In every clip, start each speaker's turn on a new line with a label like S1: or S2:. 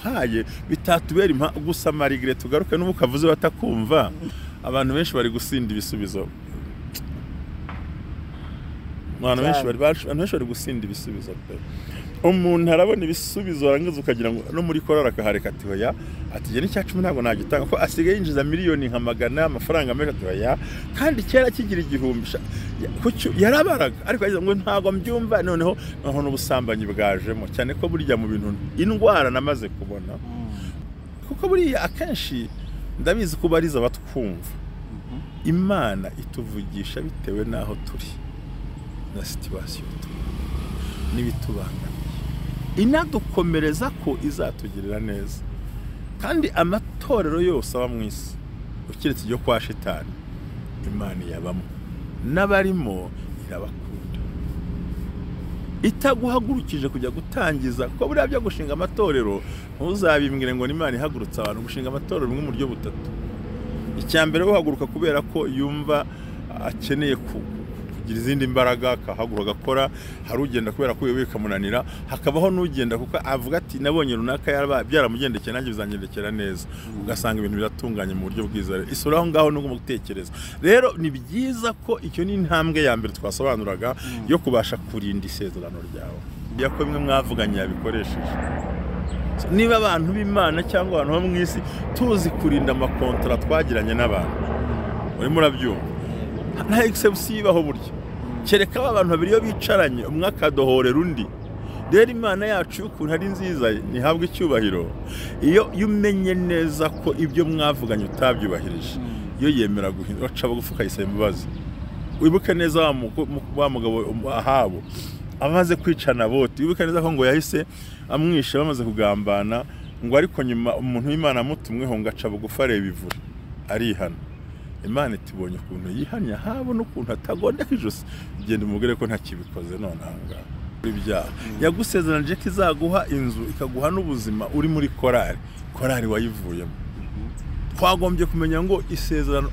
S1: yampaye bitatubera gusa marigre tugaruke n'ubukavuze batakumva abantu benshi bari gusinda ibisubizo abantu benshi bari gusinda ibisubizo pe umuntu arabona ibisubizo arangiza ukagira ngo no muri korora akahareka ati hoya ati je n'icya 10 ntabwo nagitanga ko asigaye yinjiza miliyoni nka magana amafaranga menshi ati hoya kandi kera kigira igihumbi yarabaraga ariko yagize ngo ntago mbyumva noneho n'ubusambanyi bwajemo cyane ko burya mu bintu indwara namaze kubona kuko buriya akenshi ndabizi ko bariza batwumva Imana ituvugisha bitewe naho turi na situation n'ibitubangamiye inadukomereza ko izatugirira neza kandi amatorero yose aba mu isi ukiretse ryo kwa shitani Imana yabamo n'abarimo irabakunda itaguhagurukije kujya gutangiza ko buriya byo gushinga amatorero ntuzabimbwire ngo n'Imana ihagurutsa abantu gushinga amatorero mu buryo butatu icyambere uhaguruka kubera ko yumva akeneye kugira izindi mbaraga akahaguruka gakora hari ugenda kubera ko bikamunanira hakabaho n'ugenda kuko avuga ati nabonye runaka byaramugendekeye nanjye bizangendekera neza ugasanga ibintu biratunganye mu buryo bwiza isuraho ngaho no gutekereza rero ni byiza ko icyo ni intambwe ya mbere twasobanuraga yo kubasha kurinda isezerano ryawe yako bimwe mwavuganye yabikoresheje niba abantu b'Imana cyangwa abantu bo mu isi tuzi kurinda amakontra twagiranye n'abantu uri murabyumva nta exception ibaho buryo kereka abantu babiri yo bicaranye umwe akadohorera undi rero Imana yacu ukuntu ari nziza nihabwe icyubahiro iyo umenye neza ko ibyo mwavuganye utabyubahirije iyo yemera guhindura aca bugufuka yisaba imbabazi wibuke neza wa mugabo ahabo amaze kwicana bote wibuke neza ko ngo yahise amwishe bamaze kugambana ngo ariko nyuma umuntu w'Imana amutumweho ngo aca bugufa areba ivura arihana Imana itibonye ukuntu yihanya habo n'ukuntu atagondeka ijosi igenda umugere ko ntakibikoze none hanga ibyaha yagusezeranje ko izaguha inzu ikaguha n'ubuzima uri muri korari wayivuyemo twagombye kumenya ngo isezerano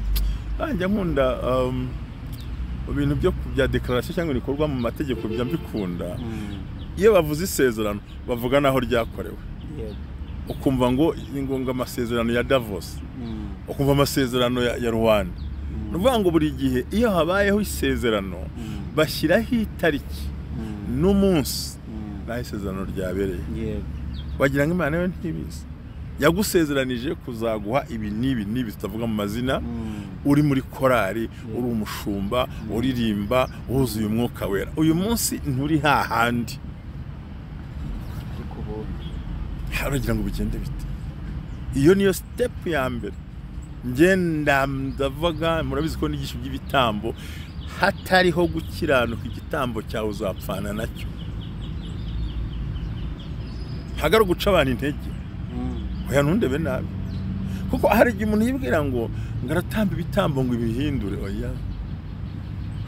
S1: banjye nkunda ibintu byo bya declaration cyangwa bikorwa mu mategeko bya mbikunda iyo bavuze isezerano bavuga naho ryakorewe ukumva ngo ingonga amasezerano ya Davos ukumva amasezerano ya Rwanda nuvuga ngo buri gihe iyo habayeho isezerano bashyiraho itariki n'umunsi naho isezerano ryabereye wagira ngo Imana yo ntibizi yagusezeranije kuzaguha ibi nibi tutavuga mu mazina uri muri korari uri umushumba uririmba wuzuye umwuka wera uyu munsi nturi hahandi haragira ngo bigende bite iyo niyo step ya mbere ngenda ndavuga murabizi ko n'igisho by'ibitambo hatariho gukiranuka igitambo cyawe uzapfana nacyo hagara guca abantu intege oya ntundebe nabi kuko hari igihe umuntu yibwira ngo ngaratamba ibitambo ngo ibihindure oya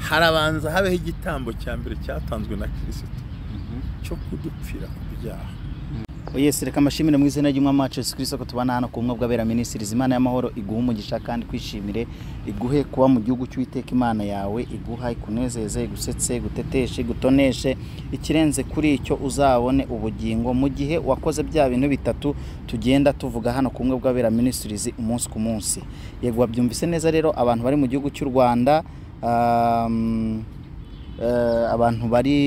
S1: harabanza habeho igitambo cya mbere cyatanzwe na Kristo cyo kudupfira ku byaha
S2: Yesu reka amashimire mu izina ry'umwami wacu Yesu Kristo ko tubana hano ku bumwe bw'abera ministries Imana y'amahoro iguhe umugisha kandi kwishimire iguhe kuba mu gihugu cy'Uwiteka Imana yawe iguha ikunezeze igusetse guteteshe gutoneshe ikirenze kuri icyo uzabone ubugingo mu gihe wakoze bya bintu bitatu tugenda tuvuga hano ku bumwe bw'abera ministries umunsi ku munsi yego wabyumvise neza rero abantu bari mu gihugu cy'u Rwanda abantu bari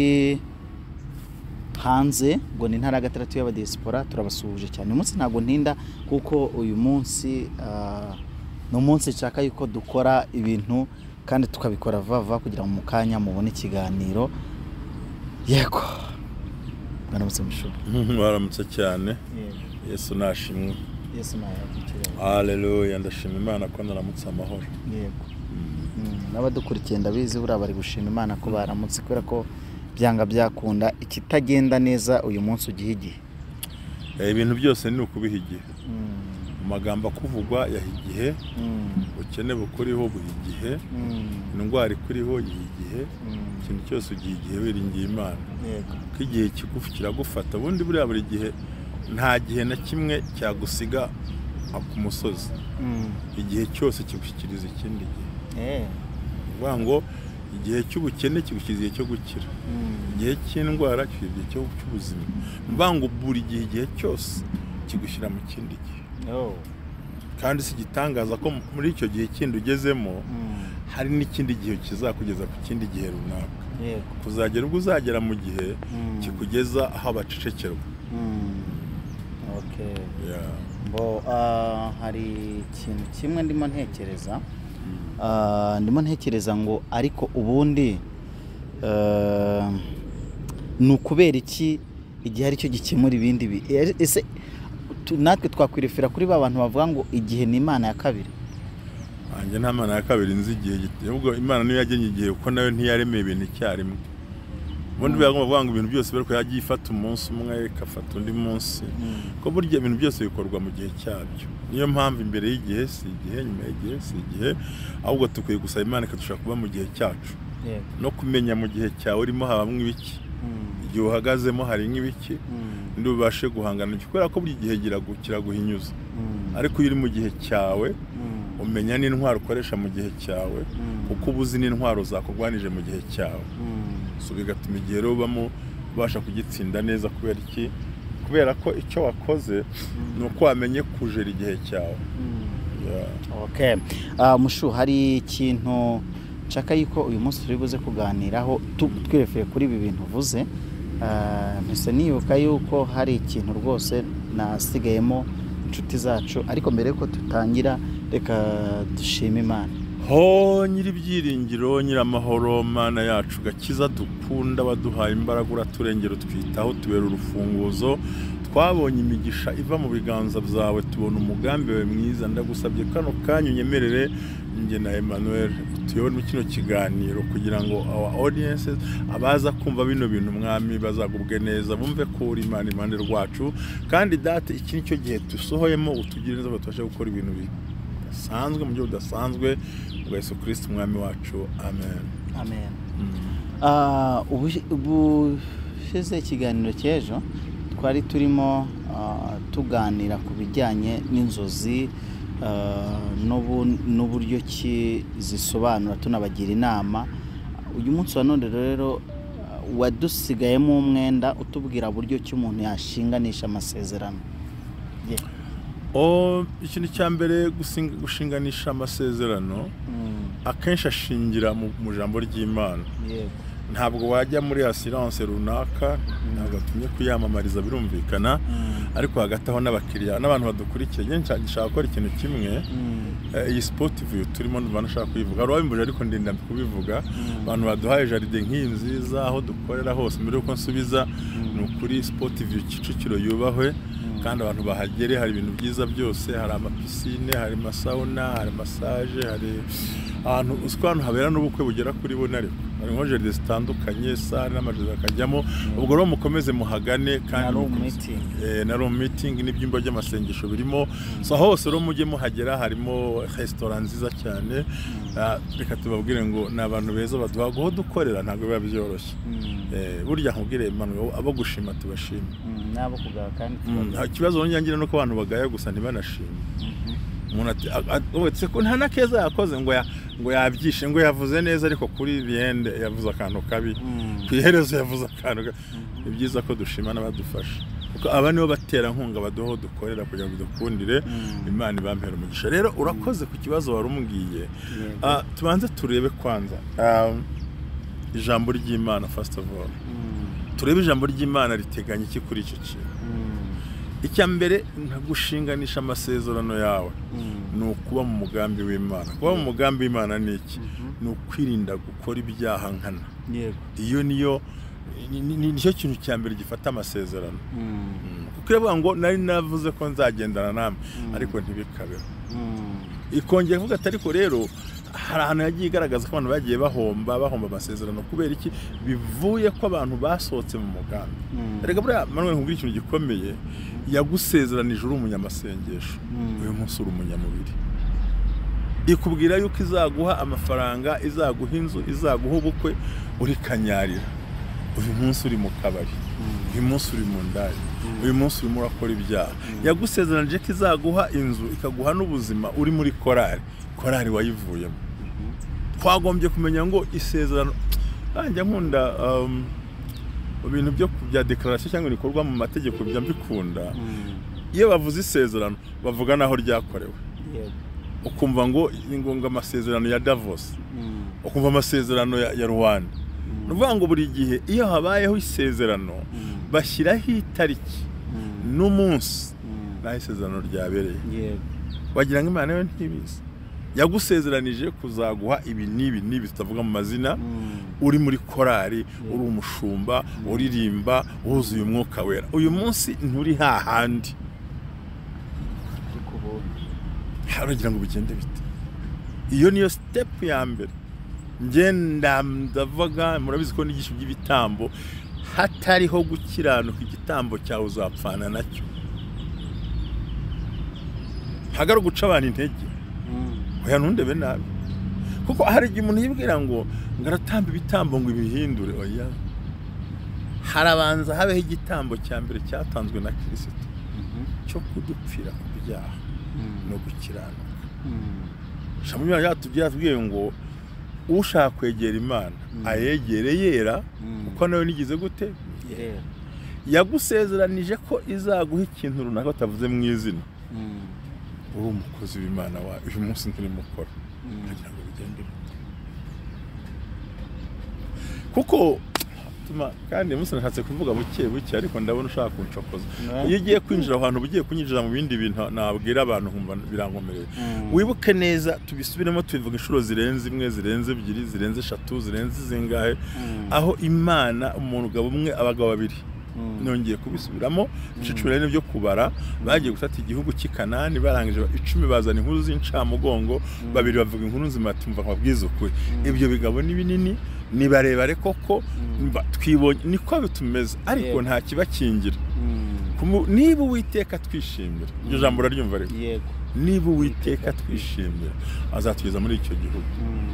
S2: hanze ngo ni ntara gatandatu y'abadiaspora turabasuhuje cyane umunsi ntago ntinda kuko uyu munsi no munsi nshaka yuko dukora ibintu kandi tukabikora vava kugira mu kanya mubone ikiganiro yego baramutse musho
S1: baramutse cyane Yesu nashimwe
S2: Yesu nayakira
S1: haleluya ndashima Imana ko naramutse amahoro
S2: yego n'abadukurikiye ndabizi buri bari gushima Imana ko baramutse kubera ko byanga byakunda ikitagenda neza uyu munsi ugihigiye
S1: ibintu byose ni ukubihigiye magambo kuvugwa yahigiye ukene bukuriho buhigiye indwara ikuriho yigiye ikintu cyose ugiye wiringiye Imana ko igihe kigufi kiragufata ubundi buri gihe nta gihe na kimwe cyagusiga ku musozi igihe cyose kigushyikiriza ikindi gihe ngo igihe cy'ubukene kigushyize cyo gukira igihe cy'indwara kigushyize cyo cy'ubuzima mvango buri gihe cyose kigushyira mu kindi gihe kandi si gitangaza ko muri icyo gihe kindi ugezemo hari n'ikindi gihe kizakugeza ku kindi gihe runaka kuzagera ubwo uzagera mu gihe kikugeza aho abacecekerwa.
S2: Hari ikintu kimwe ndimo ntekereza ngo ariko ubundi ni ukubera iki igihe ari cyo gikemura ibindi ese natwe twakwirefera kuri ba bantu bavuga ngo igihe ni Imana ya kabiri?
S1: Anjye nta Mana ya kabiri nzi igihe giteye, ubwo Imana niyo yagenye igihe kuko nayo ntiyaremeye ibintu icyarimwe. Ubundi bagomba kuvuga ngo ibintu byose bariko yagiye ifata umunsi umwe ikafata undi munsi, ko burya ibintu byose bikorwa mu gihe cyabyo. Niyo mpamvu imbere y'igihe si igihe, nyuma y'igihe si igihe, ahubwo tukwiye gusaba Imana ikadushaka kuba mu gihe cyacu no kumenya mu gihe cyawe urimo habamwe ibiki, igihe uhagazemo hari nk'ibiki ndi ubashe guhangana kubera ko buri gihe kiraguhinyuza. Ariko iyo uri mu gihe cyawe umenya n'intwaro ukoresha mu gihe cyawe kuko ubuzi n'intwaro zakurwanije mu gihe cyawe, so bigatuma igihe rero ubasha kugitsinda neza. Kubera iki? Kubera ko icyo wakoze ni uko wamenye kujera igihe cyawe.
S2: Mushu, hari ikintu nshaka yuko uyu munsi turi buze kuganiraho twirefeye kuri ibi bintu uvuze. Mpise nibuka yuko hari ikintu rwose nasigayemo inshuti zacu, ariko mbere yuko tutangira reka dushime Imana.
S1: Nyiri ibyiringiro, nyiri amahoro, Mana yacu gakiza dukunda, waduhaye imbaraga, uraturengera, utwitaho, tubera urufunguzo. Twabonye imigisha iva mu biganza byawe, tubona umugambi wawe mwiza. Ndagusabye kano kanya unyemerere njye na Emmanuel tuyobore kino kiganiro kugira ngo our audiences abaza kumva bino bintu mwami bazagubwe neza, bumve ko uri Imana impande rwacu. Kandi data, iki nicyo gihe dusohoyemo, utugire neza batubashe gukora ibintu bidasanzwe mu buryo budasanzwe, bwa Yesu Kristo umwami wacu. Amen.
S2: Ubushize ikiganiro cy'ejo twari turimo tuganira ku bijyanye n'inzozi n'uburyo ki zisobanura, tunabagira inama. Uyu munsi wa none rero wadusigayemo umwenda utubwira buryo ki umuntu yashinganisha amasezerano.
S1: Ikintu cya mbere gushinganisha amasezerano akenshi ashingira mu jambo ry'Imana. Ntabwo wajya muri assurance runaka, ntabwo atumye kuyamamariza, birumvikana, ariko hagati aho n'abakiriya n'abantu badukurikiye nshaka gukora ikintu kimwe. Iyi sport view turimo nashaka kuyivuga, wabimbuje ariko ndinda kubivuga. Abantu baduhaye jaride nk'iyi nziza aho dukorera hose, mbere yuko nsubiza ni ukuri sport view Kicukiro yubahwe kandi abantu bahagere. Hari ibintu byiza byose, hari amapisine, hari masauna, hari massage, hari ahantu uskwano habera n'ubukwe bugera kuri bone, ariko hari nko jaride zitandukanye, sare n'amajoro akajyamo. Ubwo rero mukomeze muhagane, kandi na room meeting n'ibyimbo by'amasengesho birimo. So hose rero mujye muhagera, harimo restaurant nziza cyane. Reka tubabwire ngo ni abantu beza baduha aho dukorera, ntabwo biba byoroshye. Burya nkubwire Emmanuel, abo gushima tubashime,
S2: nabo kugaha kandi
S1: ikibazo nyangira no ko abantu bagaya gusa ntibanashime. Umuntu ati ko nta nakeza yakoze ngo yabyishe, ngo yavuze neza, ariko kuri biende yavuze akantu kabi, ku iherezo yavuze akantu. Ni byiza ko dushima n'abadufasha, kuko aba nibo batera nkunga baduho dukorera kugira ngo dukundire. Imana ibampera umugisha. Rero urakoze ku kibazo wari umubwiye. Tubanze turebe kwanza ijambo ry'Imana. First of all turebe ijambo ry'Imana riteganya iki kuri icyo kintu. Icya mbere gushinganisha amasezerano yawe ni ukuba mu mugambi w'Imana. Kuba mu mugambi w'Imana ni iki? Ni ukwirinda gukora ibyaha nkana. Iyo nicyo kintu cya mbere gifata amasezerano. Kuko iravuga ngo nari navuze ko nzagendana namwe, ariko ntibikabeho. Ikongera kuvuga ati ariko rero hari ahantu yagiye igaragaza ko abantu bagiye bahomba amasezerano. Kubera iki? Bivuye ko abantu basohotse mu mugambi. Rega buriya Manuel, nkubwira ikintu gikomeye, yagusezeranije uri umunyamasengesho, uyu munsi uri umunyamubiri. Ikubwira yuko izaguha amafaranga, izaguha inzu, izaguha ubukwe, uri kanyarira. Uyu munsi uri mu kabari, uyu munsi uri mu ndaya, uyu munsi urimo urakora ibyaha. Yagusezeranije ko izaguha inzu, ikaguha n'ubuzima, uri muri korari wayivuyemo. Twagombye kumenya ngo isezerano, njya nkunda ibintu byo bya declaration cyangwa bikorwa mu mategeko, bya mbikunda. iyo bavuze isezerano bavuga naho ryakorewe ukumva ngo ingonga amasezerano ya Davos ukumva amasezerano ya Rwanda nuvuga ngo buri gihe iyo habayeho isezerano bashyiraho itariki n'umunsi naho isezerano ryabereye wagira ngo Imana yo ntibizi yagusezeranije kuzaguha ibi n'ibi tutavuga mu mazina uri muri korari uri umushumba uririmba wuzuye umwuka wera uyu munsi nturi hahandi haragira ngo bigende bite iyo niyo step ya mbere ngenda ndavuga murabizi ko n'igisho by'ibitambo hatariho gukiranuka igitambo cyawe uzapfana nacyo hagara guca abantu intege oya ntundebe nabi kuko hari igihe umuntu yibwira ngo ngaratamba ibitambo ngo ibihindure oya harabanza habeho igitambo cya mbere cyatanzwe na Kristo cyo kudupfira ku byaha no gukiranuka shamwe yatubwiye ngo ushaka kwegera Imana ayegere yera uko nawe nigize gute yagusezeranije ko izaguha ikintu runaka utavuze mu izina uri umukozi w'Imana wa uyu munsi nturimo gukora kugira ngo bigende kuko kandi umunsi nashatse kuvuga buke ariko ndabona ushaka kuncokoza iyo ugiye kwinjira ahantu bugiye kunyinjira mu bindi bintu nabwira abantu nkumva birangomereye wibuke neza tubisubiremo tubivuga inshuro zirenze imwe zirenze ebyiri zirenze eshatu zirenze zingahe aho Imana umugabo umwe abagabo babiri nongeye kubisubiramo bicicurane byo kubara bagiye gutata igihugu cy'Ikanani barangije 10 bazana inkuru z'incamugongo babiri bavuga inkuru nzima tumva kwabwiza ukuri ibyo bigabo ni binini ni barebare koko twibonye niko bitumeze ariko nta kibakingira niba Uwiteka twishimira iryo jambo raryumva rero niba Uwiteka twishimira azatugeza muri icyo gihugu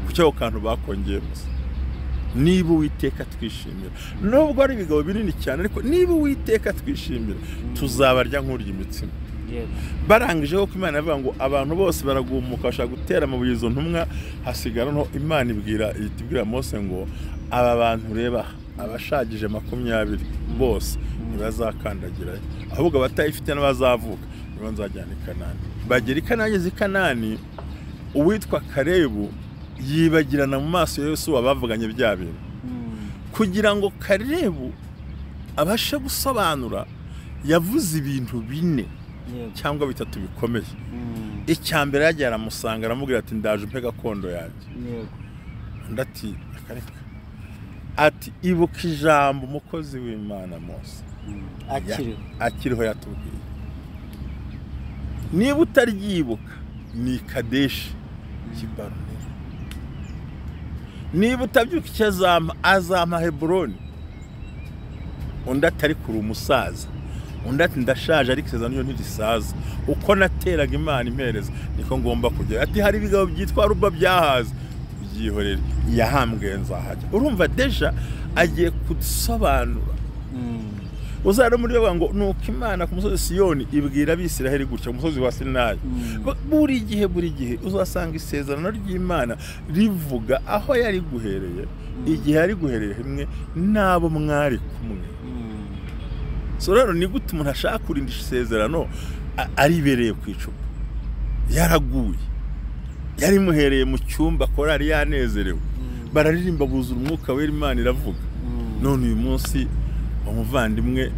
S1: kucyo kantu bakongeye gusa niba Uwiteka twishimira nubwo ari ibigabo binini cyane ariko niba Uwiteka twishimira tuzabarya nk'urya imitsima barangijeho ko Imana yavuga ngo abantu bose baragumuka bashaka gutera mu buyizo ntumwa hasigara no Imana itibwira Mose ngo aba bantu reba abashagije 20 bose ntibazakandagira ahubwo batayifite n'abazavuka nibo nzajyana Kanani bagera Kanani uwitwa Karebu yibagirana mu maso ya Yesu wabavuganye bya bintu kugira ngo Karebu abashe gusobanura yavuze ibintu bine cyangwa bitatu bikomeye icyambere yagiye aramusanga aramubwira ati ndaje umpe gakondo yanjye ndati akareka ati ibuka ijambo umukozi w'Imana Mose akiriho yatubwiye niba utaryibuka ni Kadeshi Kibarone niba utabyuka icyo azampa Heburoni undi atari kuri umusaza undi ati ndashaje ariko isezerano ntirisaza uko nateraga Imana impereza niko ngomba kujya ati hari ibigabo byitwa ruba byahaze byihorere yahambwe nzahajya urumva deja agiye kudusobanura uzara muri yo ngo nuko Imana ku musozi Siyoni ibwira abisiraheli gutya ku musozi wa Sinayi buri gihe uzasanga isezerano ry'Imana rivuga aho yari guhereye igihe yari guhereye hamwe nabo mwari kumwe so rero ni gute umuntu ashaka kurindisha isezerano aribereye ku icupa yaraguye yari muhereye mu cyumba korari yanezerewe bararirimba buzura umwuka wera Imana iravuga none uyu munsi umuvandimwe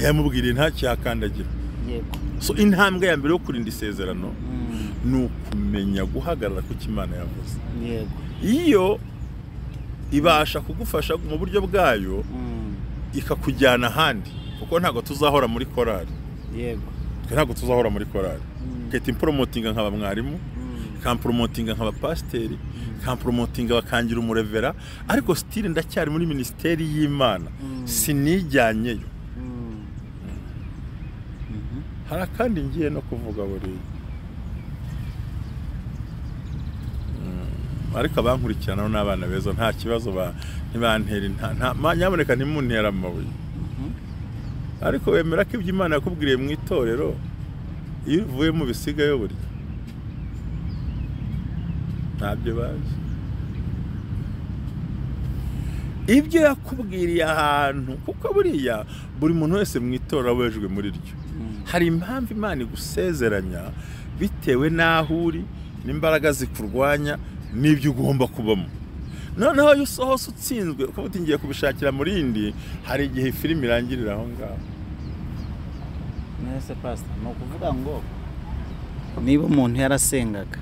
S1: yamubwiriye nta cyakandagira so intambwe ya mbere yo kurinda isezerano ni ukumenya guhagarara ku Imana yavuze iyo ibasha kugufasha mu buryo bwayo ikakujyana ahandi kuko ntago tuzahora muri korari ntago tuzahora muri korari kete promotinga nk'aba mwarimu kampromotinga nk'aba pasteri kampromotinga bakangira umurevera ariko style ndacyari muri ministeri y'Imana sinijyanyeyo hari kandi ngiye no kuvuga buri ariko abankurikirana n'abana beza nta kibazo ntibantera nyaboneka ntimuntera amabuye ariko wemera ko ibyo Imana yakubwiriye mu itorero iyo uvuye mu bisigayo burya ntabyo bazi ibyo yakubwiriye ahantu kuko buriya buri muntu wese mu itorero abejwe muri ryo hari impamvu Imana igusezeranya bitewe n'aho uri n'imbaraga zikurwanya n'ibyo ugomba kubamo. Noneho iyo usohose utsinzwe ukavuga uti ngiye kubishakira muri indi, hari igihe filime irangirira aho ngaho.
S2: Nese pastor, no kuvuga ngo niba umuntu yarasengaga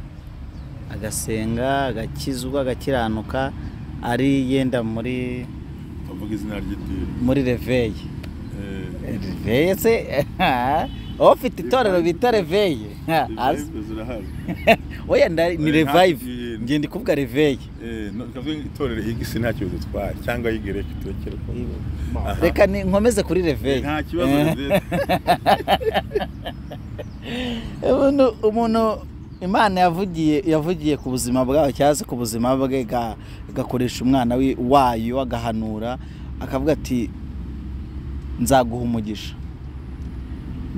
S2: agasenga agakizwa agakiranuka ari yenda muri
S1: bavuga izina ry'idini
S2: muri reveil reveil se ofite itorero bita reveil oya ni revive ngiye ndi kuvuga reveil
S1: kavuga itorero higisi ntacyo dutwara cyangwa yigereke turekere ko
S2: reka nkomeze kuri reveil
S1: nta kibazo
S2: umuntu Imana yavugiye ku buzima bwawe cyangwa se ku buzima bwe gakoresha umwana wayo agahanura akavuga ati nzaguha umugisha,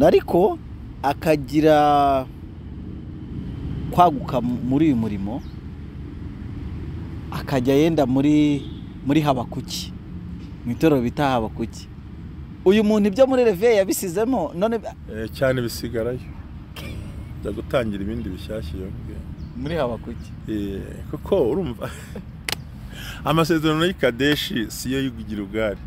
S2: ariko akagira kwaguka muri uyu murimo akajya yenda muri Habakuki, mu itorero bita Habakuki. Uyu muntu ibyo muri reveil yabisizemo none
S1: cyane bisigarayo bya gutangira ibindi bishyashya yongeye
S2: muri Habakuki.
S1: Kuko urumva amasezerano y'Ikadeshi siyo y'ugira ugari,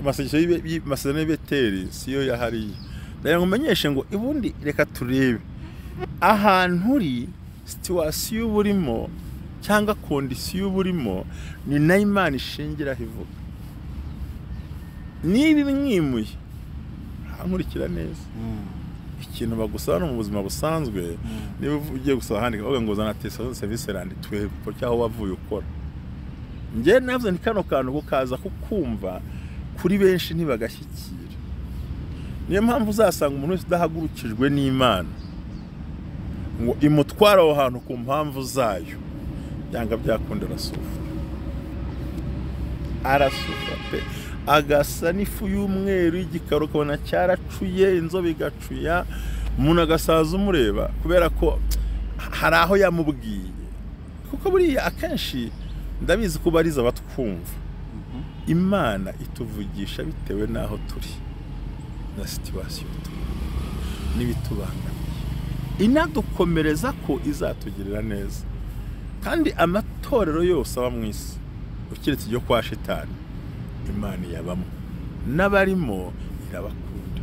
S1: amasezerano y'Ibeteri siyo yahariye. Ndagira ngo umenyeshe ngo ibundi reka turebe ahantu uri, situation burimo cyangwa condition burimo, ni na Imana ishingiraho ivuga. Niba mwimuye nkurikira neza ikintu bagusaba mu buzima busanzwe, niba ugiye gusaba handi kavuga ngo zana testation service rand twe ko cyaho wavuye ukora. Nge navyo ni kano kantu kukaza kukumva kuri benshi ntibagashyikira. Niyo mpamvu uzasanga umuntu wese udahagurukijwe n'Imana ngo imutwara aho hantu ku mpamvu zayo, yanga byakunda arasufa pe agasa n'ifu y'umweru y'igikaro ukabona cyaracuye inzobe igacuya, umuntu agasaza umureba kubera ko hari aho yamubwiye. Kuko buriya akenshi ndabizi ko bariza batwumva, Imana ituvugisha bitewe n'aho turi na situation n'ibitubangamiye, inadukomereza ko izatugirira neza. Kandi amatorero yose aba mu isi ukiretse ibyo kwa Shitani, Imana yabamo n'abarimo irabakunda,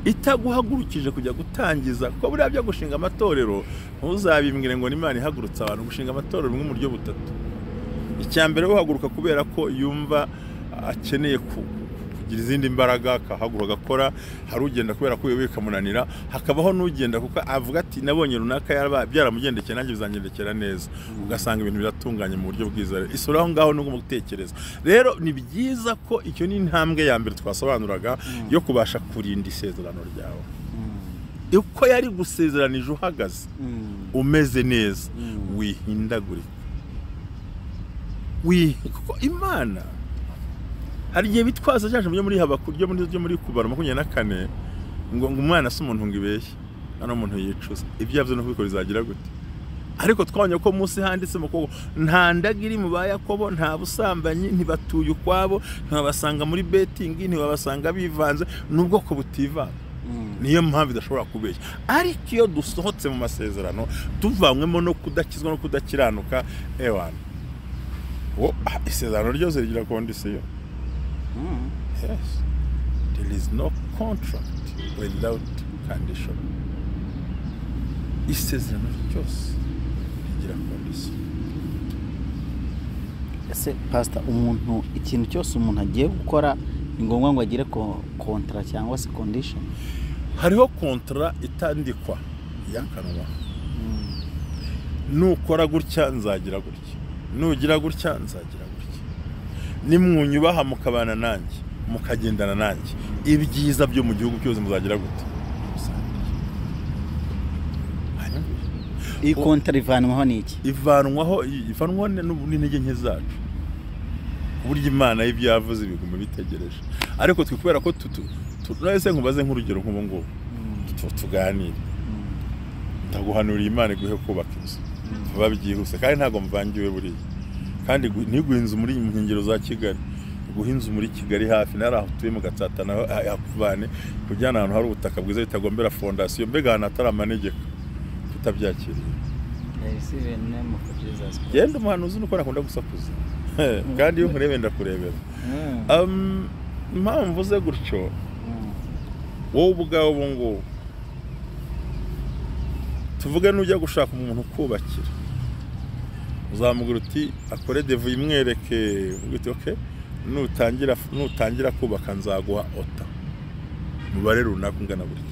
S1: itaguhagurukije kujya gutangiza. Ko buriya byo gushinga amatorero ntuzabimbwire ngo n'Imana ihagurutsa abantu gushinga amatorero mu buryo butatu. Icyambere uhaguruka kubera ko yumva akeneye kugira izindi mbaraga akahaguruka agakora, hari ugenda kubera ko yewe bikamunanira, hakabaho n'ugenda kuko avuga ati nabonye runaka byaramugendekeye nanjye bizangendekera neza, ugasanga ibintu biratunganye mu buryo bwiza. Isura aho ngaho n'ubwo gutekereza. Rero ni byiza ko icyo ni intambwe ya mbere twasobanuraga yo kubasha kurinda isezerano ryawe. Uko yari gusezeranije uhagaze umeze neza, wihindagurika. Kuko Imana hari igihe bitwaza cyaje muri Habakuki byo muri Kubara 24 ngo umwana se umuntu ngibeshye hano umuntu yicuza ibyo yavyo no kubikora izagira gute. Ariko twabonye ko munsi handitse mu ko nta ndagiri mu ba Yakobo, nta busambanyi, ntibatuye ukwabo, ntabasanga muri betting, ntibabasanga bivanze, nubwo ko butivanga. Niyo mpamvu idashobora kubeshya. Ariko iyo dusohotse mu masezerano tuvanywemo no kudakizwa no kudakiranuka, ewana isezerano ryose rigira condition. Yes, there is no contract without condition. Isezerano ryose rigira condition.
S2: Ese pastor, umuntu ikintu cyose umuntu agiye gukora ni ngombwa ngo agire kontra cyangwa se condition?
S1: Hariho kontra itandikwa yakanwa. Nukora gutya nzagira gutya, nugira gutya nzagira gutya, nimwunyubaha mukabana nanjye mukagendana nanjye, ibyiza byo mu gihugu cyose muzagira gute.
S2: Iyi kontra ivanwaho n'iki?
S1: Ivanwaho n'intege nke zacu. Burya Imana y'ibyo yavuze biguma bitegereje. Ariko twikubera ko nahise nkubaze nk'urugero nk'ubu ngubu tuganire, ndaguhanura Imana iguhe kubaka inzu vuba byihuse kandi ntago mvangiwe buriya, kandi ntiguhinze muri nkengero za Kigali, iguhe inzu muri Kigali hafi naraho tuye mu Gatsata naho yakuvane kujyana ahantu hari ubutaka bwiza bitagombera fondation mbega ahantu atari amanegeka tutabyakiriye. Genda umuhanuzi nuko nakunda gusakuza kandi iyo nkurebe ndakurebera. Impamvu ze gutyo wowe ubwawe ubu ngubu tuvuge n'ujya gushaka umuntu kubakira uzamubwira uti akore devu imwereke uti okay nutangira kubaka nzaguha ota mubare runaka ungana buryo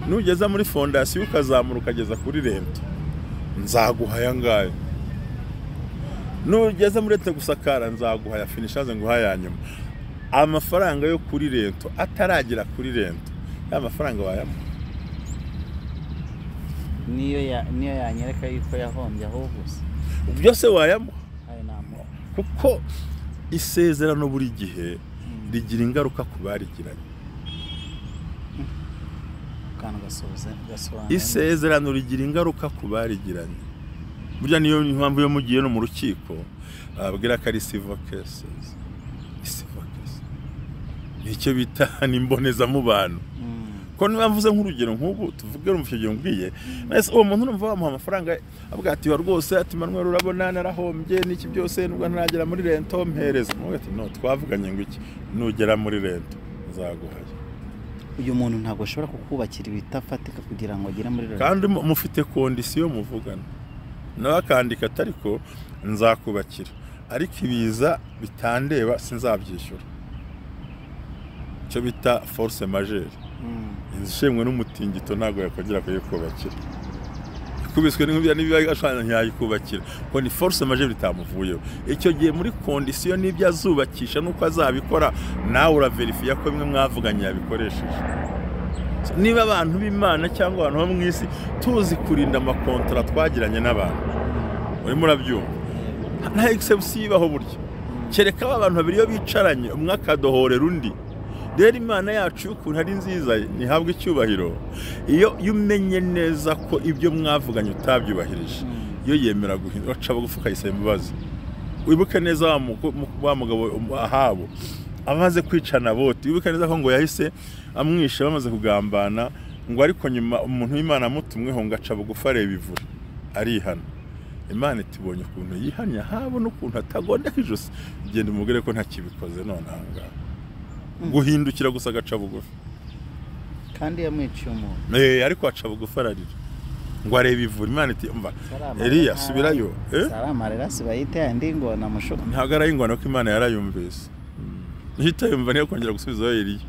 S1: nugeza muri fondation ukazamura ukageza kuri rento nzaguha yangaye nugeza muri rento gusakara nzaguha ya finishaze nguha ya nyuma amafaranga yo kuri rento ataragira kuri rento ya mafaranga wayamo
S2: niyo yanyereka yuko yahombye aho gusa
S1: byose wayamo kuko isezerano buri gihe rigira ingaruka ku barigiranye. Isezerano rigira ingaruka ku barigiranye. Burya niyo impamvu yo mugiye no mu rukiko ababwira ko ari civil cases. Nicyo bita nimboneza mu bantu. Ko nibavuze nk'urugero nk'ubu tuvuge rumufije ngiye nese uwo muntu numva bamuha amafaranga avuga ati wa rwose ati Manuel urabona narahombye n'iki byose nubwo ntaragera muri rento mpereza ati no twavuganye ngo iki nugera muri rento nzaguhaye.
S2: Uyu muntu ntabwo ashobora kukubakira ibitafatika kugira ngo agere muri rento
S1: kandi mufite condition muvugana nawe akandika atariko nzakubakira ariko ibiza bitandeba sinzabyishyura cyo bita force majeure. Inshimwe n'umutingito ntago yakongera kuyikubakira ikubiswe n'ibya gashana ntiyayikubakira ko ni force majeure bitamuvuyeho. Icyo gihe muri condition n'ibyo azubakisha nuko azabikora nawe uraverifia ko bimwe mwavuganye yabikoresheje. Niba abantu b'Imana cyangwa abantu bo mu isi tuzi kurinda amakontra twagiranye n'abantu urimo urabyumva nta exception ibaho buryo kereka abantu babiri yo bicaranye umwe akadohorera undi. Rero Imana yacu ukuntu ari nziza ntihabwe icyubahiro iyo umenye neza ko ibyo mwavuganye utabyubahirije iyo yemera guhindura aca bugufi ukayisaba imbabazi. Wibuke neza wa mugabo ahabo amaze kwicana bote wibuke neza ko ngo yahise amwishe bamaze kugambana ngo ariko nyuma umuntu w'Imana amutumweho ngo aca bugufi areba ivura arihana. Imana itibonye ukuntu yihanya habo n'ukuntu atagonda ijosi igenda umugere ko ntakibikoze none ahangaha guhindukira gusa gaca bugufi
S2: kandi yamwiciye umuntu
S1: ariko aca bugufi ararira ngo arebe ivura. Imana iti umva Eliya subirayo
S2: saramarira sibayite andi ngo namushuka
S1: ntago arayingwana ko Imana yarayumvise ihita yumva niyo kongera gusubizaho Eliya.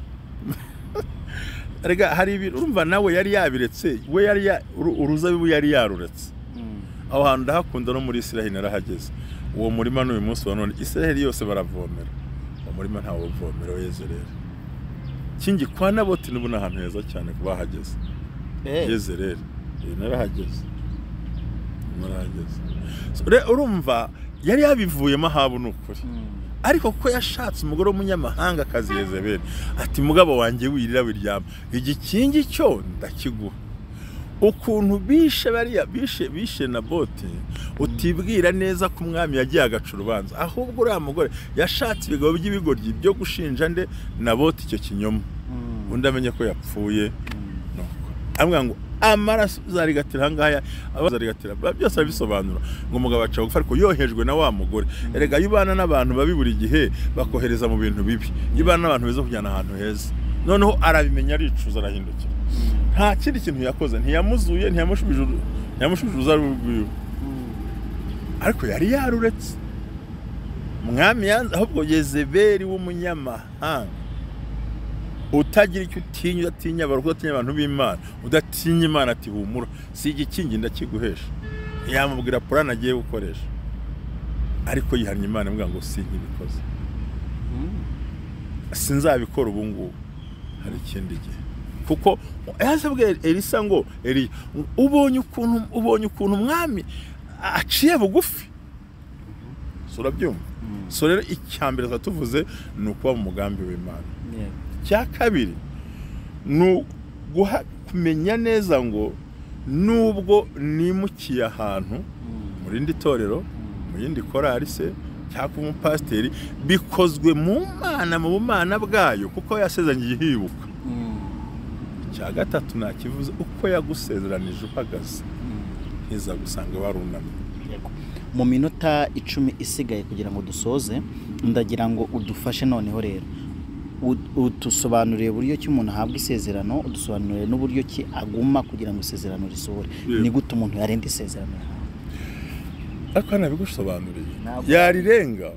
S1: Rega hari ibintu urumva nawe yari yabiretse we yari uruzabibu yari yaruretse aho hantu ndahakunda no muri Israel narahageze uwo murima n'uyu munsi wa none Israel yose baravomera umurima ntawo uvomera Yezereri kingi kwa naboti n'ubu n'ahantu heza cyane kubahageze Yezereri narahageze urumva yari yabivuyemo ahabu n'ukuri ariko ko yashatse umugore w'umunyamahanga akazi Yezebeli ati mugabo wanjye wirira wiryama igikingi cyo ndakiguha. Ukuntu bishe na bote utibwira neza ko umwami yagiye agaca urubanza ahubwo uriya mugore yashatse ibigabo by'ibigoryi byo gushinja nde na bote icyo kinyoma undi amenye ko yapfuye amwe ngo amaraso zarigatira hangaya abazarigatira byose bisobanura ngo umugabo aca bugufi ariko yohejwe na wa mugore. Erega yubana n'abantu babi buri gihe bakohereza mu bintu bibi yubana n'abantu beza kujyana ahantu heza noneho arabimenya aricuza arahindukira nta kindi kintu yakoze ntiyamuzuye ntiyamushubije uzarubiwe ariko yari yaruretse umwami yanze ahubwo Yezebeli w'umunyamahanga utagira icyo utinya abantu b'Imana udatinya Imana ati humura si igikingi ndakiguhesha yamubwira plan agiye gukoresha ariko yihanye Imana mvuga ngo si nkibikoze sinzabikora ubu ngubu hari ikindi gihe kuko yazabwe Elisa ngo Eliya ubonye ukuntu umwami aciye bugufi surabyumva so rero icyambere tuvuze ni ukuba mu mugambi w'Imana. Cya kabiri ni kumenya neza ngo nubwo nimukiye ahantu mu rindi torero mu yindi korari se cyangwa umupasiteri bikozwe mu Mana mu bumana bwayo kuko yasezeranye hibuka. Cya gatatu nakivuze uko yagusezeranije uhagaze iza gusanga warunamye.
S2: Mu minota 10 isigaye kugira ngo dusoze ndagira ngo udufashe noneho rero utusobanuriye buryo ki umuntu ahabwa isezerano, udusobanuriye n'uburyo ki aguma kugira ngo isezerano risohore. Ni gute umuntu yarenda isezerano?
S1: Ariko nabigusobanuriye yarirenga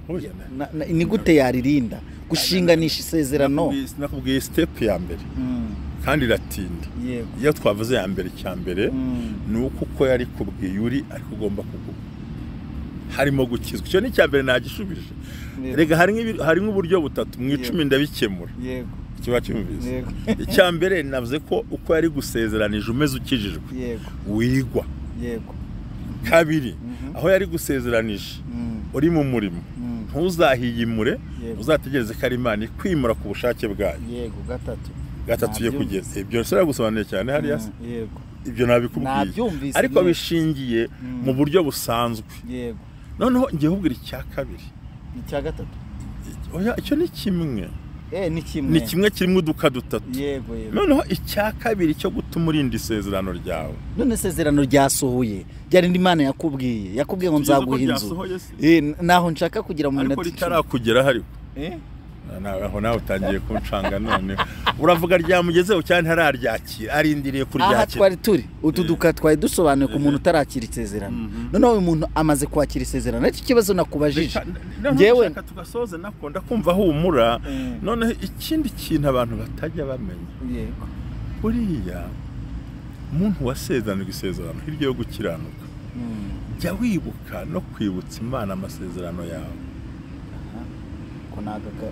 S2: ni gute yaririnda gushinganisha isezerano?
S1: Nakubwiye step ya mbere kandi ratinda. Iyo twavuze ya mbere cyambere nuko uko yari kubwiye uri ariko ugomba kuguha harimo gukizwa. Cyo ni cyambere nagishubije. Rega hari nk'uburyo butatu mu 10 ndabikemura.
S2: Yego.
S1: Kiba cyumvise. Icyambere navuze ko uko yari gusezeranije umeze ukijijwe.
S2: Yego.
S1: Wigwa.
S2: Yego.
S1: Kabiri aho yari gusezeranije uri mu murimo ntuzahiyimure uzategereze ko ari Imana kwimura ku bushake bwayo.
S2: Yego.
S1: Gatatu ye kugeza ibyo sura gusobanura cyane hariya.
S2: Yego.
S1: Ibyo nabikubwiye ariko bishingiye mu buryo busanzwe.
S2: Yego.
S1: Noneho ngiye kubwira icya kabiri.
S2: Icya gatatu.
S1: Oya icyo ni kimwe.
S2: Ni kimwe.
S1: Ni kimwe kirimo uduka dutatu.
S2: Yego.
S1: Noneho icya kabiri cyo gutuma urinda isezerano ryawe.
S2: None isezerano ryasohoye ryari Imana yakubwiye ngo nzaguha inzu. Naho nshaka kugira mu minota.
S1: Ariko ritarakugera hariho. Aho nawe utangiye kuncanga none uravuga ryamugezeho cyane hararyakira arindiriye kuryakira.
S2: Aha twari turi utuduka twari dusobanuye ku muntu utarakira isezerano. Noneho uyu muntu amaze kwakira isezerano. Iki kibazo nakubajije ngewe
S1: tugasoze nako ndakumva humura. None ikindi kintu abantu batajya bamenya.
S2: Yego.
S1: Buriya umuntu wasezerano isezerano hirya yo gukiranuka jya wibuka no kwibutsa Imana amasezerano yawe.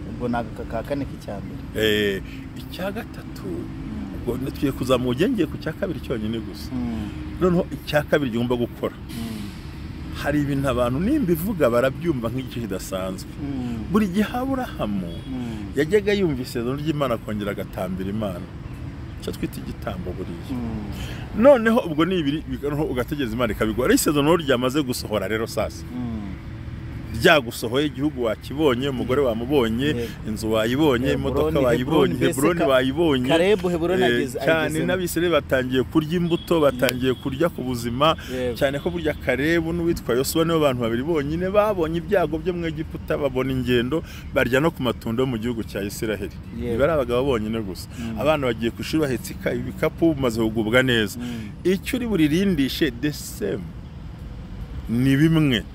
S2: Ubwo naga kane k'icyambere.
S1: Icya gatatu ubwo tugiye kuzamuka ugengeye ku cya kabiri cyonyine gusa. Noneho icya kabiri gomba gukora. Hari ibintu abantu nimbivuga barabyumva nk'igice kidasanzwe. Buri gihe Aburahamu yajyaga yumva isezerano ry'Imana kongera agatambira Imana. Cyo twita igitambo buriya. Noneho ubwo ni ibiri ugategereza Imana ikabigora. Isezerano ryamaze gusohora rero sasa. Ryagusohoye igihugu wakibonye, umugore wamubonye, inzu wayibonye, imodoka wayibonye, Hebroni wayibonye. Cyane n'Abisirayeli batangiye kurya imbuto, batangiye kurya ku buzima. Cyane ko burya Karebu n'uwitwa Yosuwa nibo bantu babiri bonyine babonye ibyago byo mu Egiputa, babona ingendo barya no ku matundo mu gihugu cya Isiraheli. Bari abagabo bonyine gusa. Abana bagiye ku ishuri bahetse ibikapu maze kugubwa neza. Icyo uri buririndishe the same ni bimwe.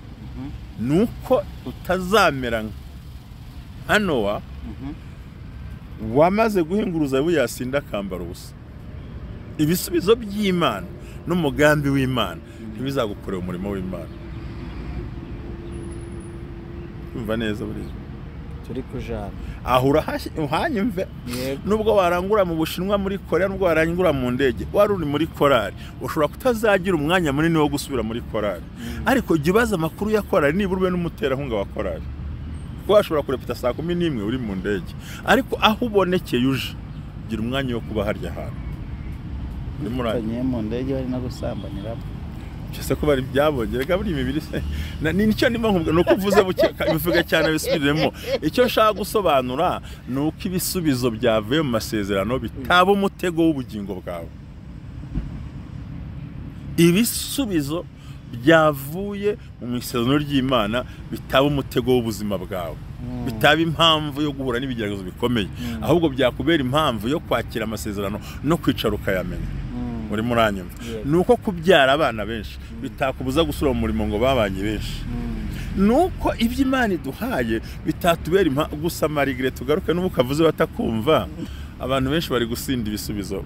S1: Nuko utazamera hano wamaze guhinguruza yasinda akambara ubusa. Ibisubizo by'Imana n'umugambi w'Imana ntibizagukorera umurimo w'Imana. Umva neza buri
S2: turi kujana
S1: ahura uhanyumve. Nubwo warangura mu Bushinwa muri Korea, nubwo warangura mu ndege, wari uri muri korari, ushobora kutazagira umwanya munini wo gusubira muri korari. Ariko gibaza makuru ya korari niburwe n'umuterahunga wa korari. Washobora kurepita saa 11 uri mu ndege. Ariko aho ubonekeye uje gira umwanya wo kuba harya hantu. Ni
S2: muranye mu ndege bari no gusambanira.
S1: Cyese ko bari byabongera kaburi imibiri se. Nicyo ndimo nkubwa no kuvuze bivuga cyane bisubiremo. Icyo nshaka gusobanura nuko ibisubizo byavuye mu masezerano bitaba umutego w'ubugingo bwawe. Ibisubizo byavuye mu isezerano ry'Imana bitaba umutego w'ubuzima bwawe. Bitaba impamvu yo guhura n'ibigeragezo bikomeye. Ahubwo byakubera impamvu yo kwakira amasezerano no kwicara ukayamenya. Muri muranyumva. Nuko kubyara abana benshi bitakubuza gusura mu murimo ngo babanye benshi. Nuko iby'Imana iduhaye bitatubera gusa marigre tugaruke n'ubukavuze batakumva. Abantu benshi bari gusinda ibisubizo.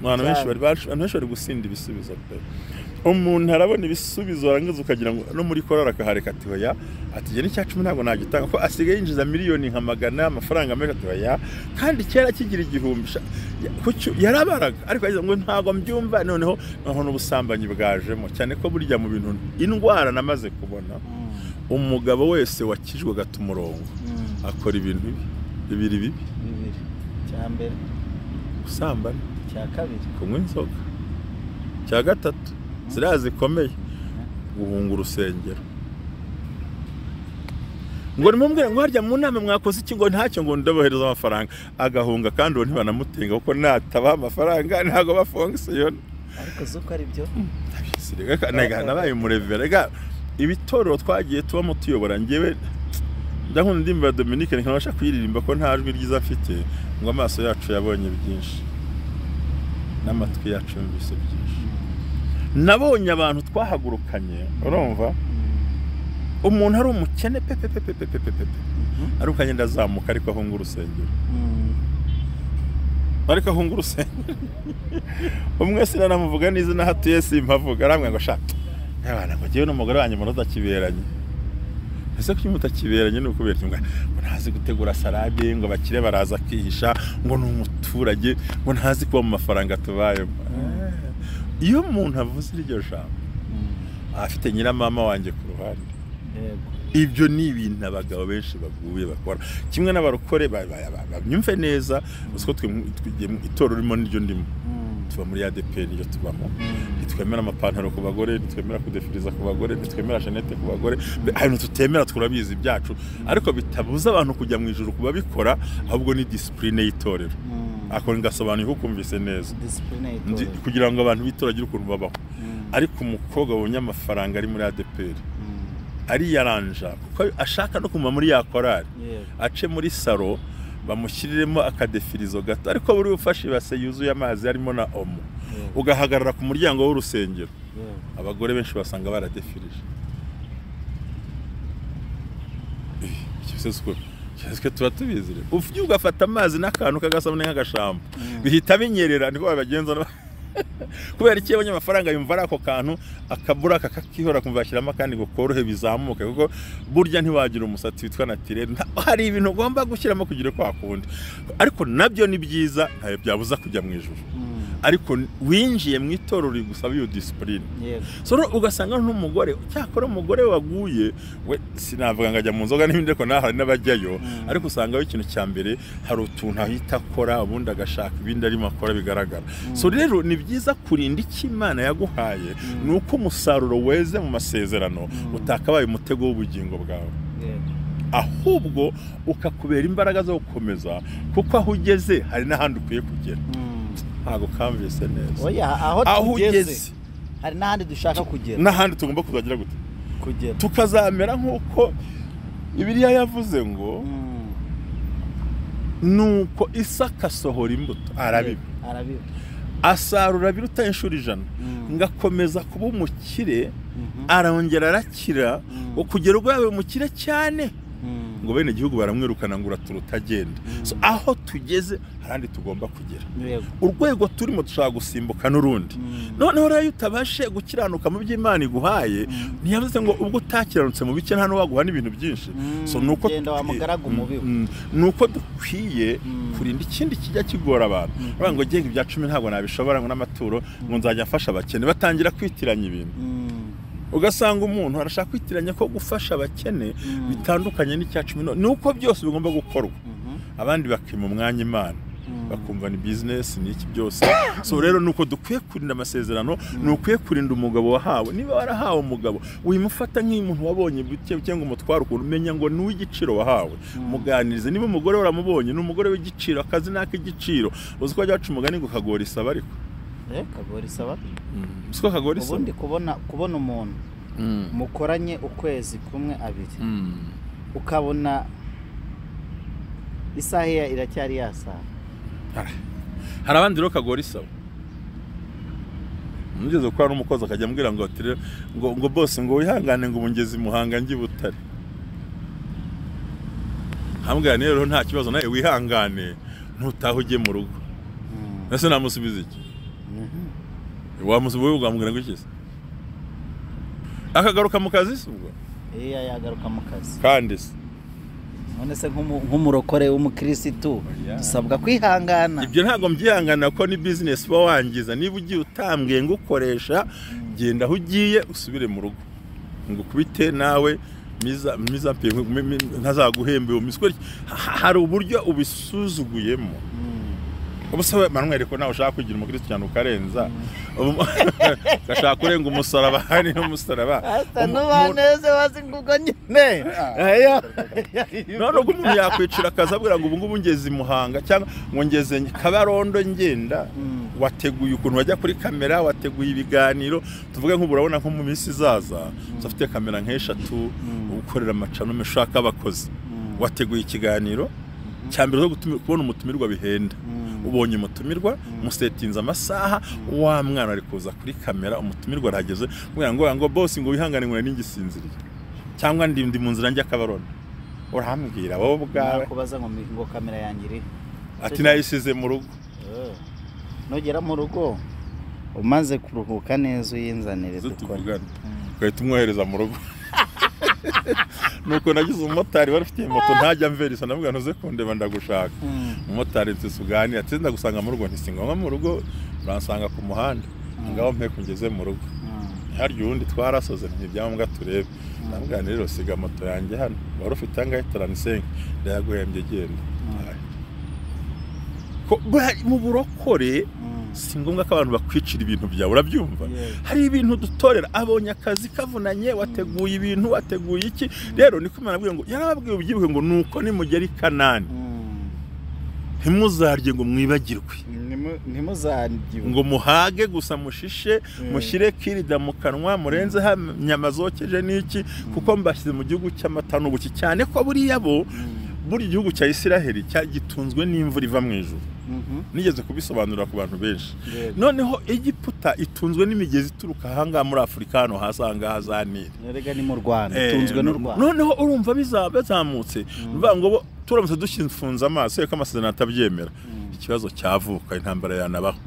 S1: Abantu benshi bari gusinda ibisubizo. Umuntu arabona ibisubizo arangiza ukagira ngo no muri korora akahareka ati hoya ati je n'icya 10 ntabwo nagitanga ko asigaye yinjiza miliyoni nka magana amafaranga menshi ati hoya kandi kera kigira igihumbi yarabaraga ariko yagize ngo ntabwo mbyumva. Noneho n'ubusambanyi bwajemo cyane ko burya mu bintu indwara namaze kubona umugabo wese wakijwe gatumurongo akora ibintu bibiri
S2: cyambere
S1: gusambana,
S2: cya kabiri
S1: kunywa inzoga, cya gatatu zirazi zikomeye guhunga urusengero ngo nimubwire ngo harya mu nama mwakoze iki ngo ntacyo ngo ndabohereza amafaranga agahunga kandi uwo ntibanamutenga kuko nataba amafaranga ntago bafonction
S2: ariko zuko ari byo
S1: nabaye umurevera ibitorero twagiye tubamo tuyobora ngewe ndakunda ndimba ya Dominique nkabasha kuyiririmba ko nta jwi ryiza afite ngo amaso yacu yabonye byinshi n'amatwi yacu yumvise byinshi nabonye abantu twahagurukanye urumva umuntu ari umukene pepe ari ukagenda azamuka ariko ahunga urusengero umwe sinanamuvuga n'izina hatuye simpavuga aramwe ngo shaka abana ngo jewe n'umugore wanjye muroza kiberanye ese ko mutakiberanye no kubera ngo ntazi gutegura salade ngo bakire baraza kwihisha ngo n'umuturage ngo ntazi kuba mu mafaranga tubaye iyo umuntu avuze iryo jambo afite nyiramama wanjye ku ruhande ibyo ni ibintu abagabo benshi baguye bakora kimwe n'abarokore banyumve neza usko itorero rimo n'iryo ndimo tuba muri ADP niyo tubamo twemera amapantaro ku bagore twemera kudefiriza ku bagore twemera Jeanette ku bagore hano tutemera turabizi byacu ariko bitabuza abantu kujya mu ijuru kuba bikora ahubwo ni discipline y'itorero ako ngasobanuye ukumvise neza kugira ngo abantu bitoragire ukuntu babaho ariko umukobwa wonye amafaranga ari muri ADP ari yaranja kuko ashaka no kuma muri ya korali ace muri saro bamushyiriremo akadefirizo gato ariko buri ufashe ibase yuzuye amazi harimo na omo ugahagarara ku muryango w'urusengero abagore benshi basanga baradefirije cyeswe tuba tubizire ufye ugafata amazi n'akantu kagasabune nk'agashamba bihita binyerera niko babagenza kubera iki abanyamafaranga yumva ari ako kantu akabura kakakihora kumvashyiramo kandi ngo korohe bizamuke kuko burya ntiwagira umusatsi witwa naturel hari ibintu ugomba gushyiramo kugira kwa kundi ariko nabyo ni byiza ntayo byabuza kujya mu ijuru ariko winjiye mu itorero rigusaba iyo discipline so ugasanga n'umugore cyakora umugore waguye we sinavuga ngajya mu nzoga n'ibindi ko nahari n'abajyayo ariko usanga ikintu cya mbere hari utuntu ahita akora ubundi agashaka ibindi arimo akora bigaragara so rero ni byiza kurinda iki Imana yaguhaye nuko umusaruro weze mu masezerano utakabaye umutego w'ubugingo bwawe ahubwo ukakubera imbaraga zo gukomeza kuko aho ugeze hari n'ahandi ukwiye kugera ntago kamvise neza
S2: oya aho tugeze hari n'ahandi dushaka kugera
S1: n'ahandi tugomba kuzagira gute
S2: kugera
S1: tukazamera nk'uko Bibiliya yavuze ngo nuko Isaka asohora imbuto arabiba asarura biruta inshuro 100 ngakomeza kuba umukire arongera arakira ukugera ubwo yawe umukire cyane ngo bene igihugu baramwirukana ngo uraturuta agenda so aho tugeze harandi tugomba kugera urwego turimo dushaka gusimbuka n'urundi noneho rero utabashe gukiranuka mu by'Imana iguhaye ntiyavuze ngo ubwo utakiranutse mu bike hano waguha n'ibintu byinshi so nuko
S2: genda wamugaraga umubiho
S1: nuko dukwiye kurinda ikindi kijya kigora abantu ngo genga ibya 10 ntabwo nabishobora ngo n'amaturo ngo nzajya mfasha abakene batangira kwitiranya ibintu ugasanga umuntu arashaka kwitiranya ko gufasha abakene bitandukanye n'icya 10 nuko byose bigomba gukorwa abandi bakima umwanya Imana bakumva ni business ni iki byose so rero nuko dukwiye kurinda amasezerano nukwiye kurinda umugabo wahawe niba warahawe umugabo wimufata nk'umuntu wabonye bike cyangwa umutwaro ukuntu umenya ngo ni w'igiciro wahawe muganirize niba umugore waramubonye n'umugore w'igiciro akazi n'ak'igiciro uzi ko ajya umugani ngo kagora isaba ariko
S2: kagora isaba
S1: siko kagora isaba
S2: ubundi kubona umuntu mukoranye ukwezi kumwe abiri ukabona isaha iracyari yasaha
S1: hari abandi rero kagora isaba mugeze kwa n'umukozi akajya ambwira ngo boss ngo wihangane ngo ubungeze Muhanga ngi Butare hambwira rero nta kibazo nawe wihangane ntutaho ujye mu rugo nase namusubiza iki wamusubiye ugambwira ngo ikise akagaruka mu kazi subwo
S2: yagaruka mu kazi
S1: kandi
S2: none se nk'umurokore w'umukristo dusabwa kwihangana
S1: ibyo ntago mbyihangana ko ni business ba wangiza niba ugiye utambwiye ngo ukoresha genda aho ugiye usubire mu rugo ngo kubite nawe miza pe ntazaguhembe umiswe hari uburyo ubisuzuguyemo ubuse Manuel ko nawe ushaka kugira umukristo cyane ukarenza gashaka kurenga umusaraba hani n'umusaraba
S2: nubaneze wazi ngugo nyine
S1: none ubwo umuntu yakwicira akazabwira ngo ubu ngubu ngeze Muhanga cyangwa ngo ngeze Kabarondo ngenda wateguye ukuntu wajya kuri kamera wateguye ibiganiro tuvuge nk'uburabona nko mu minsi izaza ufite kamera nk'eshatu ukorera amacano meshaka abakozi wateguye ikiganiro cyambere zo kubona umutumirwa bihenda ubonye umutumirwa musetinza amasaha wa mwana ari kuza kuri kamera umutumirwa arageze ngo boss ngo wihangane ngo n'ingisinziriye cyangwa ndi mu nzira njya Kabarondo urahambwira wowe bwawe
S2: kubaza ngo kamera yangire
S1: ati nayisize mu rugo
S2: nogera mu rugo umaze kuruhuka neza uyinzanire
S1: dukora kwita umwohereza mu rugo nuko nagize umumotari barufitiye moto ntajya mverisa navuga ntuze kundeba ndagushaka umumotari nsugani ati ndagusanga mu rugo ntisinga mu rugo uransanga ku muhanda ngaho mpe kungeze mu rugo haryo undi twarasoze ntibyangombwa turebe ndavuga rero siga moto yanjye hano wari ufite angahe 35 ndayaguhembye genda ko mu burokore si ngombwa ko abantu bakwicira ibintu byawe urabyumva hari ibintu dutorera abonye akazi kavunanye wateguye ibintu wateguye iki rero niko Imana abwiye ngo yarababwiye ubyibuke ngo nuko nimugera i Kanani ntimuzarye ngo mwibagirwe ngo muhage gusa mushishe mushyire kirida mu kanwa murenze ha nyama zokeje n'iki kuko mbashyize mu gihugu cy'amata n'ubuki cyane ko buriya bo buri gihugu cya Isiraheli cyagitunzwe n'imvura iva mu ijuru nigeze kubisobanura ku bantu benshi noneho Egiputa itunzwe n'imigezi ituruka hanga muri Afrika hano hasanga hazanira
S2: rega ni mu Rwanda itunzwe n'u Rwanda
S1: noneho urumva bizamutse bivuga ngo turamutse dushinfunza amaso yeka amasezerano atabyemera ikibazo cyavuka intambara yanabaho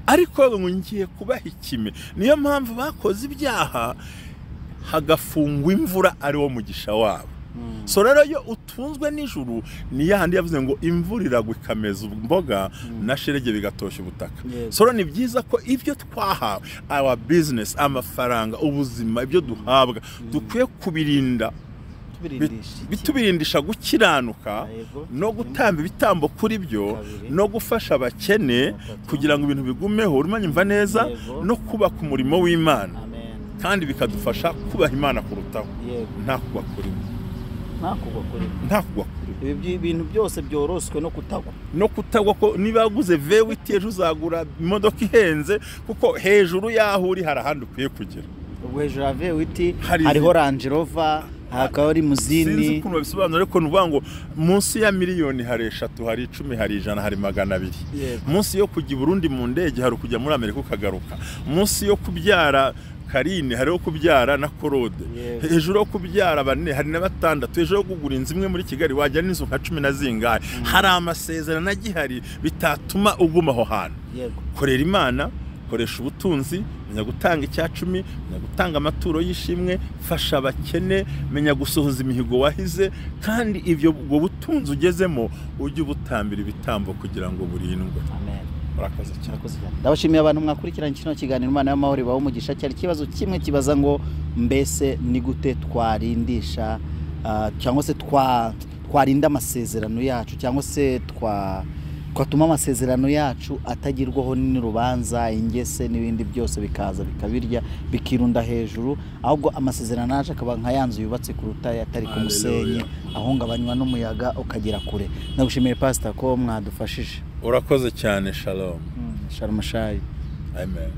S1: ariko ngo ngiye kubaha ikime niyo mpamvu bakoze ibyaha hagafungwa imvura ari wo mugisha wabo so rero yo utunzwe n'ijuru ni yahandi yavuze ngo imvura iragwa ikameza imboga na sherege bigatosha ubutaka so rero ni byiza ko ibyo twahawe our business amafaranga ubuzima ibyo duhabwa dukwiye kubirinda bitubirindisha gukiranuka no gutamba ibitambo kuri byo no gufasha abakene kugira ngo ibintu bigumeho urumanyimva neza no kubaka umurimo w'Imana kandi bikadufasha kubaha Imana kurutaho nta kuba kuri nta kuba kuri
S2: ibi ibintu byose byoroswe
S1: no kutagwa ko niba yaguze V8 ejo uzagura imodoka ihenze kuko hejuru yaho uri harahandi ukwiye kugera
S2: ubwo hejuru ya V8 hariho Range Rover hakaba ari muzini
S1: sinzi ukuntu babisobanura ariko nuvuga ngo munsi ya miliyoni hari 3 hari 10 hari 100 hari 200 munsi yo kujya i Burundi mu ndege hari kujya muri Amerika ukagaruka munsi yo kubyara Karine hariho kubyara na Korode hejuru yo kubyara bane hari na batandatu hejuru yo kugura inzu imwe muri Kigali wajya n'inzu nka 10 na zingahe hari amasezerano agihari bitatuma uguma aho hantu korera Imana koresha ubutunzi menya gutanga icya-10 menya gutanga amaturo y'ishimwe fasha abakene menya gusohoza imihigo wahize kandi ivyo ubwo butunzi ugezemo ujye ubutambira ibitambo kugira ngo burindwe
S2: amen
S1: murakoze cyane
S2: ndabashimiye abantu mwakurikiranye kino kiganiro Imana y'amahoro bawo umugisha cyari kibazo kimwe kibaza ngo mbese ni gute twarindisha cyangwa se twarinda amasezerano yacu cyangwa se twatuma amasezerano yacu atagirwaho n'urubanza ingese n'ibindi byose bikaza bikabirya bikirunda hejuru ahubwo amasezerano yacu akaba nka yanzu yubatse ku rutare atari ku musenyi ahungabanywa n'umuyaga ukagera kure ndagushimiye pastor ko mwadufashije
S1: urakoze cyane shalom
S2: shalom shayi
S1: amen